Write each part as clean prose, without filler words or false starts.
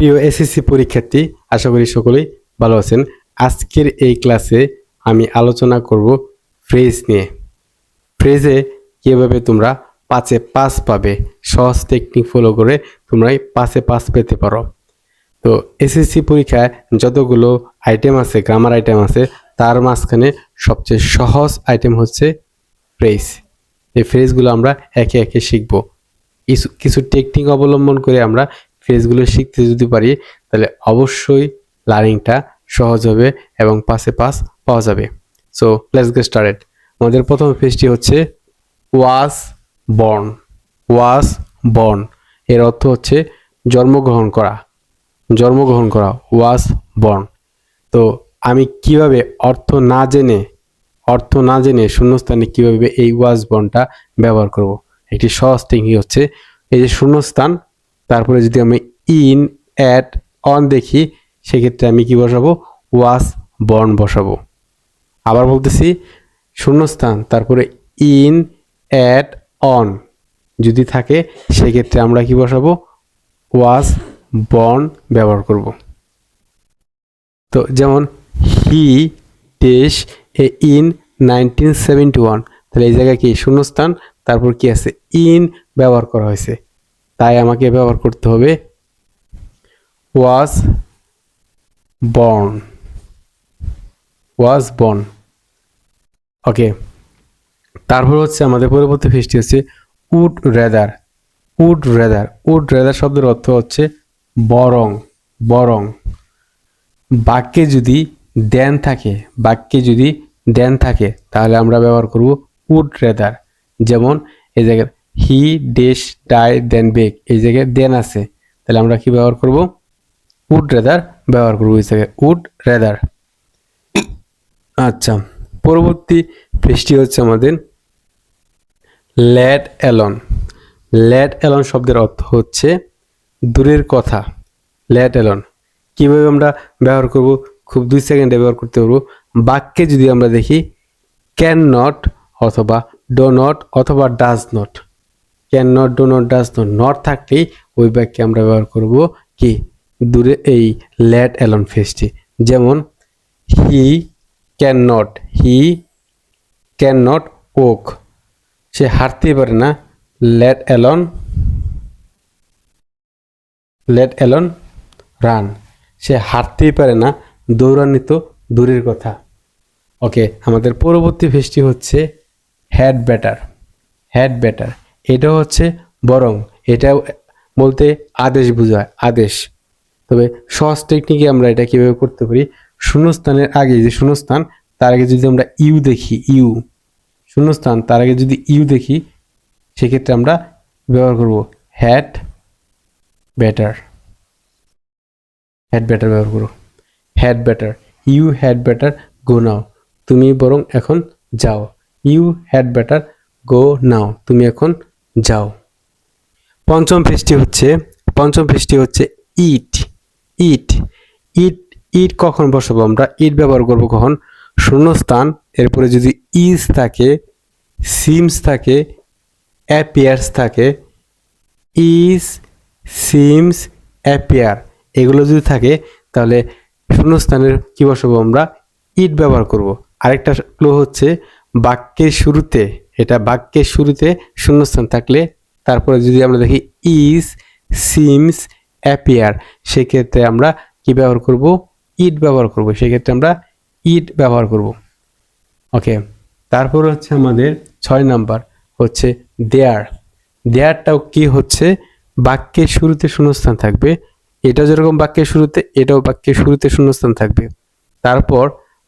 প্রিয় এসএসসি পরীক্ষার্থী, আশা করি সকলেই ভালো আছেন। আজকের এই ক্লাসে আমি আলোচনা করব ফ্রেজ নিয়ে। ফ্রেজে কীভাবে তোমরা 5-এ 5 পাবে, সহজ টেকনিক ফলো করে তোমরা 5-এ 5 পেতে পারো। তো এসএসসি পরীক্ষায় যতগুলো আইটেম আছে, গ্রামার আইটেম আছে, তার মাঝখানে সবচেয়ে সহজ আইটেম হচ্ছে ফ্রেজ। এই ফ্রেজগুলো আমরা একে একে শিখব। কিছু টেকনিক অবলম্বন করে আমরা ফ্রেজগুলো শিখতে যদি পারি, তাহলে অবশ্যই লার্নিংটা সহজ হবে এবং 5-এ 5 পাওয়া যাবে। So let's get started. আমাদের প্রথম ফ্রেজটি হচ্ছে ওয়াজ বর্ন। ওয়াজ বর্ন এর অর্থ হচ্ছে জন্মগ্রহণ করা। জন্মগ্রহণ করা, ওয়াজ বর্ন। তো আমি কিভাবে অর্থ না জেনে শূন্যস্থানে কিভাবে এই ওয়াজ বর্নটা ব্যবহার করব, একটি সহজ টেকনিক হচ্ছে এই যে শূন্যস্থান, তারপরে যদি আমি ইন, অ্যাট, অন দেখি, সেক্ষেত্রে আমি কি বসাবো? ওয়াজ বর্ন বসাবো। আবার বলতেছি, শূন্যস্থান তারপরে ইন, অ্যাট, অন যদি থাকে, সেক্ষেত্রে আমরা কি বসাবো? ওয়াজ বর্ন ব্যবহার করব। তো যেমন হি ডেশ এ ইন 1971, তাহলে এই জায়গায় কি শূন্যস্থান, তারপর কি আছে? ইন ব্যবহার করা হয়েছে, তাই আমাকে ব্যবহার করতে হবে ওয়াজ বর্ন। ওয়াজ বর্ন, ওকে। তারপর হচ্ছে আমাদের পরবর্তী ফ্রেজটি হচ্ছে would rather. Would rather, would rather শব্দের অর্থ হচ্ছে বরং। বরং বাক্যে যদি দেন থাকে, তাহলে আমরা ব্যবহার করব উড রেদার। যেমন এই জায়গায় হি ডেশ ডাই দেন বেক, এই জায়গায় দেন আছে, তাহলে আমরা কি ব্যবহার করব? উড রেদার ব্যবহার করব এই জায়গায়, উড রেদার। আচ্ছা, পরবর্তী ফ্রেজটি হচ্ছে আমাদের লেট অ্যালোন। লেট অ্যালোন শব্দের অর্থ হচ্ছে দূরের কথা। লেট অ্যালোন কীভাবে আমরা ব্যবহার করব? খুব 2 সেকেন্ডে ব্যবহার করতে পারবো। বাক্যে যদি আমরা দেখি ক্যান নট অথবা ডো নট অথবা does not, can not, do not, does not, not থাকলেই ওই বাক্যে আমরা ব্যবহার করব কি? দূরে এই লেট অ্যালোন ফ্রেজটি। যেমন হি ক্যান নট ওক, সে হাঁটতেই পারে না। লেট অ্যালোন রান, সে হাঁটতেই পারে না, দৌড়ানি তো দূরের কথা। ওকে, আমাদের পরবর্তী ফ্রেজটি হচ্ছে হ্যাড বেটার। হ্যাড বেটার এটা হচ্ছে বরং, এটা বলতে আদেশ বোঝায়, আদেশ। তবে সহজ টেকনিকে আমরা এটা কীভাবে করতে পারি? শূন্যস্থানের আগে যে শূন্যস্থান, তার আগে যদি আমরা ইউ দেখি, ইউ শূন্যস্থান, তার আগে যদি ইউ দেখি, সেক্ষেত্রে আমরা ব্যবহার করব হ্যাড বেটার। হ্যাড বেটার ব্যবহার করো। Had better, you had better go now, তুমি বরং এখন যাও। You had better go now, তুমি এখন যাও। পঞ্চম ফ্রেজটি হচ্ছে ইট। ইট ইট ইট কখন বসাবো আমরা? ইট ব্যবহার করবো কখন? শূন্যস্থান, এরপরে যদি ইজ থাকে, সিমস থাকে, অ্যাপিয়ার্স থাকে, ইজ, সিমস, অ্যাপিয়ার, এগুলো যদি থাকে, তাহলে শূন্যস্থানের কি বসাবো আমরা? ইট ব্যবহার করব। আরেকটা ক্লু হচ্ছে বাক্যের শুরুতে, এটা বাক্যের শুরুতে শূন্যস্থান থাকলে, তারপরে যদি আমরা দেখি ইজ, সিমস, অ্যাপিয়ার, সেক্ষেত্রে আমরা কি ব্যবহার করব? ইট ব্যবহার করব। সেক্ষেত্রে আমরা ইট ব্যবহার করব। ওকে, তারপর হচ্ছে আমাদের 6 নাম্বার হচ্ছে দেয়ার। দেয়ারটাও কি হচ্ছে? বাক্যের শুরুতে শূন্যস্থান থাকবে, এটাও যেরকম বাক্যের শুরুতে, এটাও বাক্যের শুরুতে শূন্যস্থান থাকবে। তারপর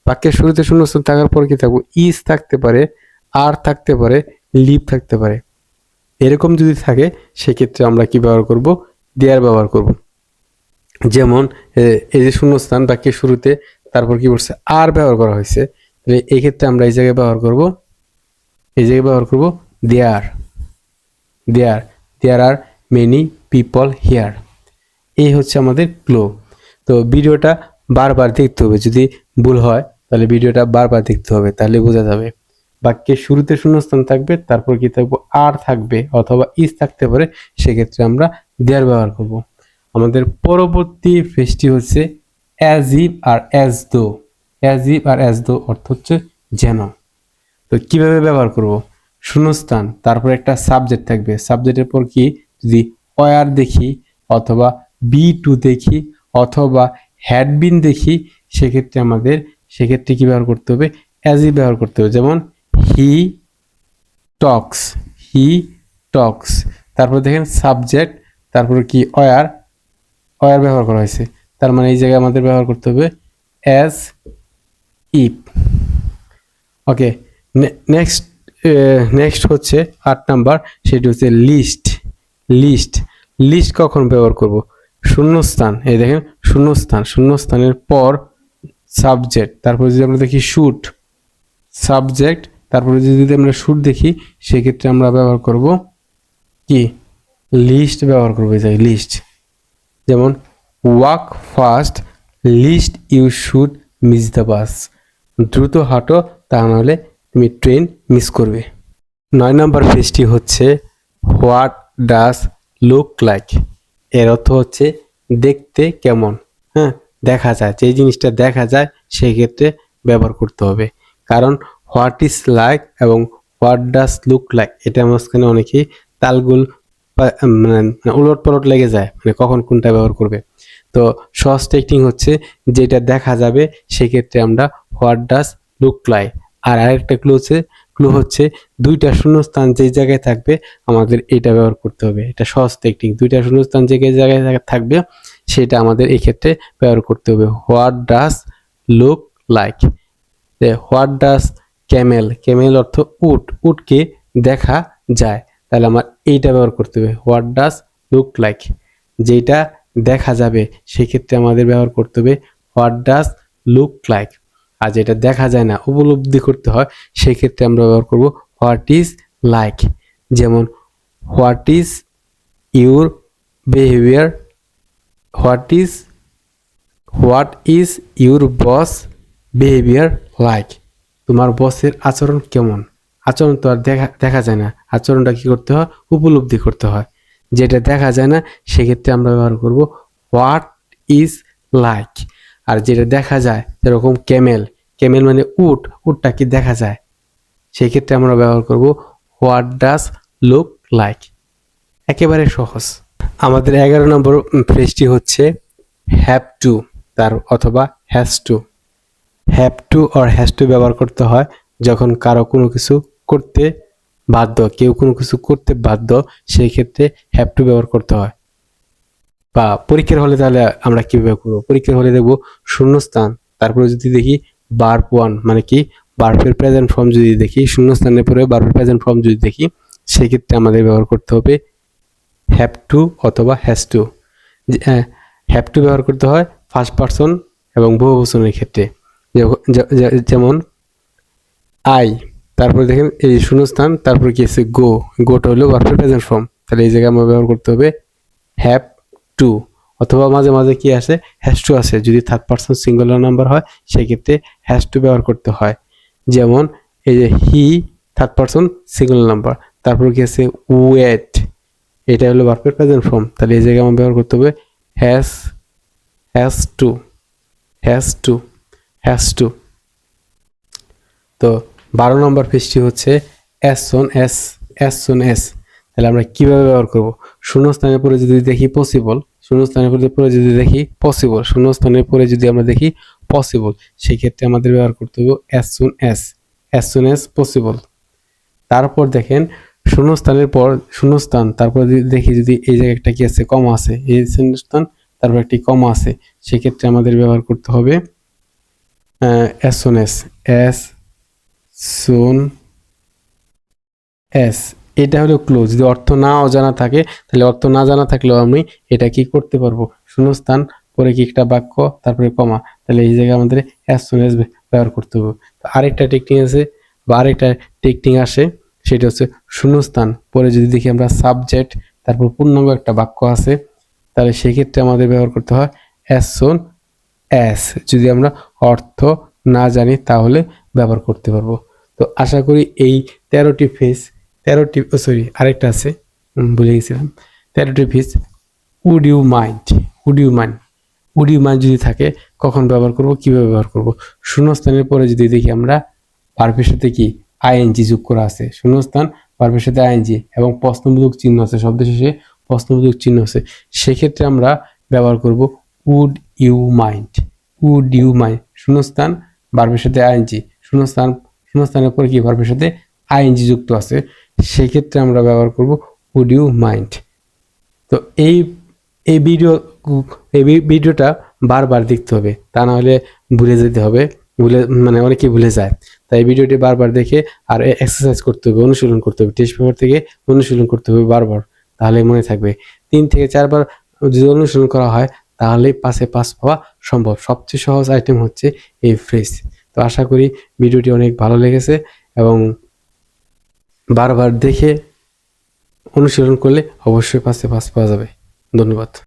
বাক্যের শুরুতে শূন্যস্থান থাকার পর কি থাকবে? ইজ থাকতে পারে, আর থাকতে পারে, লিভ থাকতে পারে। এরকম যদি থাকে, সেক্ষেত্রে আমরা কি ব্যবহার করব? দেয়ার ব্যবহার করব। যেমন এই যে শূন্যস্থান বাক্যের শুরুতে, তারপর কি বলছে? আর ব্যবহার করা হয়েছে, তাহলে এই ক্ষেত্রে আমরা এই জায়গায় ব্যবহার করব দেয়ার। দেয়ার আর মেনি পিপল হিয়ার। এই হচ্ছে আমাদের ক্লু। তো ভিডিওটা বারবার দেখতে হবে, যদি ভুল হয় তাহলে ভিডিওটা বারবার দেখতে হবে, তাহলে বোঝা যাবে। বাক্যের শুরুতে শূন্যস্থান থাকবে, তারপর কি থাকবে? আর থাকবে অথবা ইজ থাকতে পারে, সেক্ষেত্রে আমরা দেয়ার ব্যবহার করব। আমাদের পরবর্তী ফ্রেজটি হচ্ছে অ্যাজ ইফ আর অ্যাজ দো। অ্যাজ ইফ আর অ্যাজ দো অর্থ হচ্ছে যেন। তো কিভাবে ব্যবহার করব? শূন্যস্থান, তারপর একটা সাবজেক্ট থাকবে, সাবজেক্টের পর কি যদি ওয়ার দেখি অথবা বি টু দেখি অথবা হ্যাড বিন দেখি, সেক্ষেত্রে কি ব্যবহার করতে হবে? অ্যাজ ইফ ব্যবহার করতে হবে। যেমন হি টক্স, হি টক্স, তারপর দেখেন সাবজেক্ট, তারপর কি ওয়ার, ওয়ার ব্যবহার করা হয়েছে, তার মানে এই জায়গায় আমাদের ব্যবহার করতে হবে অ্যাজ ইফ। ওকে, নেক্সট হচ্ছে 8 নাম্বার, সেটি হচ্ছে লিস্ট। লিস্ট, লিস্ট কখন ব্যবহার করব? শূন্যস্থান, এই দেখেন শূন্যস্থান, শূন্যস্থানের পর সাবজেক্ট, তারপরে যদি আমরা দেখি শুট, সাবজেক্ট, তারপরে যদি আমরা শুট দেখি, সেক্ষেত্রে আমরা ব্যবহার করব কি? লিস্ট ব্যবহার করবো। এই জায়গায় লিস্ট, যেমন walk fast lest you should miss the bus, দ্রুত হাঁটো তা নাহলে তুমি ট্রেন মিস করবে। 9 নম্বর ফ্রেজটি হচ্ছে হোয়াট ডাজ লুক লাইক। এর অর্থ হচ্ছে দেখতে কেমন। হ্যাঁ, দেখা যায়, যে জিনিসটা দেখা যায় সেই ক্ষেত্রে ব্যবহার করতে হবে। কারণ হোয়াট ইজ লাইক এবং হোয়াট ডাজ লুক লাইক এটা মাঝখানে অনেকেই তালগুল মানে উলট পালট লেগে যায়, মানে কখন কোনটা ব্যবহার করবে। তো সহজ টেকনিক হচ্ছে যেটা দেখা যাবে সেক্ষেত্রে আমরা হোয়াট ডাজ লুক লাইক। আর আরেকটা ক্লু হচ্ছে দুইটা শূন্যস্থান যে জায়গায় থাকবে আমাদের এটা ব্যবহার করতে হবে। এটা সহজ টেকনিক, দুইটা শূন্যস্থান যে জায়গায় থাকবে সেটা আমাদের এই ক্ষেত্রে ব্যবহার করতে হবে। What does look like. What does Camel, Camel অর্থ উট, উটকে দেখা যায়, তাহলে আমার এইটা ব্যবহার করতে হবে হোয়াট ডাজ লুক লাইক। যেটা দেখা যাবে সেক্ষেত্রে আমাদের ব্যবহার করতে হবে হোয়াট ডাজ লুক লাইক। আর যেটা দেখা যায় না, উপলব্ধি করতে হয়, সেক্ষেত্রে আমরা ব্যবহার করব হোয়াট ইজ লাইক। যেমন what is your behaviour, what is your boss behaviour like. তোমার বসের আচরণ কেমন? আচরণ তো আর দেখা যায় না, আচরণটা কি করতে হয়? উপলব্ধি করতে হয়। যেটা দেখা যায় না সেক্ষেত্রে আমরা ব্যবহার করব হোয়াট ইজ লাইক। আর যেটা দেখা যায়, যেরকম ক্যামেল, ক্যামেল মানে উট, উটটা কি দেখা যায়, সেই ক্ষেত্রে আমরা ব্যবহার করব হোয়াট ডাজ লুক লাইক। একেবারে সহজ। আমাদের 11 নম্বর ফ্রেজটি হচ্ছে হ্যাভ টু, তার অথবা হ্যাজ টু। হ্যাভ টু আর হ্যাজ টু ব্যবহার করতে হয় যখন কারো কোনো কিছু করতে বাধ্য, কেউ কোনো কিছু করতে বাধ্য, সেই ক্ষেত্রে হ্যাভ টু ব্যবহার করতে হয়। বা পরীক্ষার হলে তাহলে আমরা কিভাবে করবো? পরীক্ষার হলে দেখবো শূন্যস্থান, তারপরে যদি দেখি ভার্ব ওয়ান, মানে কি ভার্বের প্রেজেন্ট ফর্ম যদি দেখি, শূন্যস্থানের পরে ভার্বের প্রেজেন্ট ফর্ম যদি দেখি, সেক্ষেত্রে আমাদের ব্যবহার করতে হবে হ্যাভ টু অথবা হ্যাজ টু। হ্যাভ টু ব্যবহার করতে হয় ফার্স্ট পারসন এবং বহুবচনের ক্ষেত্রে। যেমন আই, তারপরে দেখেন এই শূন্যস্থান, তারপরে কি আছে গো, গোটা হলো ভার্বের প্রেজেন্ট ফর্ম, তাহলে এই জায়গায় আমরা ব্যবহার করতে হবে হ্যাভ টু। অথবা মাঝে মাঝে কি আসে, হ্যাজ টু আসে, যদি থার্ড পারসন সিঙ্গুলার নাম্বার হয় সেক্ষেত্রে হ্যাজ টু ব্যবহার করতে হয়। যেমন এই যে হি, থার্ড পারসন সিঙ্গুলার নাম্বার, তারপর কি আছে ওয়েট, এটা হলো ভার্বের প্রেজেন্ট ফর্ম, তাহলে এই জায়গায় আমরা ব্যবহার করতে হবে হ্যাজ টু, হ্যাজ টু। তো 12 নম্বর ফ্রেজটি হচ্ছে অ্যাজ সুন অ্যাজ। তাহলে আমরা কিভাবে ব্যবহার করব? শূন্যস্থানের পরে যদি দেখি পসিবল, শূন্যস্থানের পরে যদি দেখি পসিবল, শূন্যস্থানের পরে যদি আমরা দেখি পসিবল, সেই ক্ষেত্রে আমাদের ব্যবহার করতে হবে অ্যাজ সুন অ্যাজ পসিবল। তারপর দেখেন শূন্যস্থানের পর শূন্যস্থান, তারপর দেখি যদি এই জায়গায় একটা কি আছে, কমা আছে, এই শূন্যস্থান তারপর একটি কমা আছে, সেক্ষেত্রে আমাদের ব্যবহার করতে হবে অ্যাজ সুন অ্যাজ। এটা হলো ক্লু। যদি অর্থ না অজানা থাকে, তাহলে অর্থ না জানা থাকলেও আমি এটা কি করতে পারবো, শূন্যস্থান পরে কি একটা বাক্য তারপরে কমা, তাহলে এই জায়গায় আমাদের অ্যাজ সুন অ্যাজ ব্যবহার করতে হবে। তো আরেকটা টেকনিক আছে বা আরেকটা টেকনিক আসে, সেটা হচ্ছে শূন্যস্থান পরে যদি দেখি আমরা সাবজেক্ট, তারপর পূর্ণাঙ্গ একটা বাক্য আছে, তাহলে সেক্ষেত্রে আমাদের ব্যবহার করতে হয় অ্যাজ সুন অ্যাজ। যদি আমরা অর্থ না জানি তাহলে ব্যবহার করতে পারবো। তো আশা করি এই 13টি ফ্রেজ, আরেকটা আছে ভুলে গেছিলাম, 13টি phrase would you mind, would you mind, would you mind যদি থাকে কখন ব্যবহার করব, কিভাবে ব্যবহার করব। শূন্যস্থানের পরে যদি দেখি আমরা ভার্বের সাথে কি আইএনজি যোগ করা আছে, শূন্যস্থান ভার্বের সাথে আইএনজি এবং প্রশ্নবোধক চিহ্ন আছে, শব্দ শেষে প্রশ্নবোধক চিহ্ন আছে, সেক্ষেত্রে আমরা ব্যবহার করব would you mind, would you mind, শূন্যস্থান ভার্বের সাথে আইএনজি, শূন্যস্থানের পরে কি ভার্বের সাথে আইএনজি যুক্ত আছে, সেক্ষেত্রে আমরা ব্যবহার করব উড ইউ মাইন্ড। তো এই ভিডিওটা বারবার দেখতে হবে, তা না হলে ভুলে যেতে হবে, মানে অনেকেই ভুলে যায়। তাই ভিডিওটি বারবার দেখে আর এক্সারসাইজ করতে হবে, অনুশীলন করতে হবে, টেস্ট পেপার থেকে অনুশীলন করতে হবে বারবার, তাহলে মনে থাকবে। 3 থেকে 4 বার যদি অনুশীলন করা হয় তাহলে 5-এ 5 পাওয়া সম্ভব। সবচেয়ে সহজ আইটেম হচ্ছে এই ফ্রেজ। তো আশা করি ভিডিওটি অনেক ভালো লেগেছে এবং বারবার দেখে অনুশীলন করলে অবশ্যই 5-এ 5 পাওয়া যাবে। ধন্যবাদ।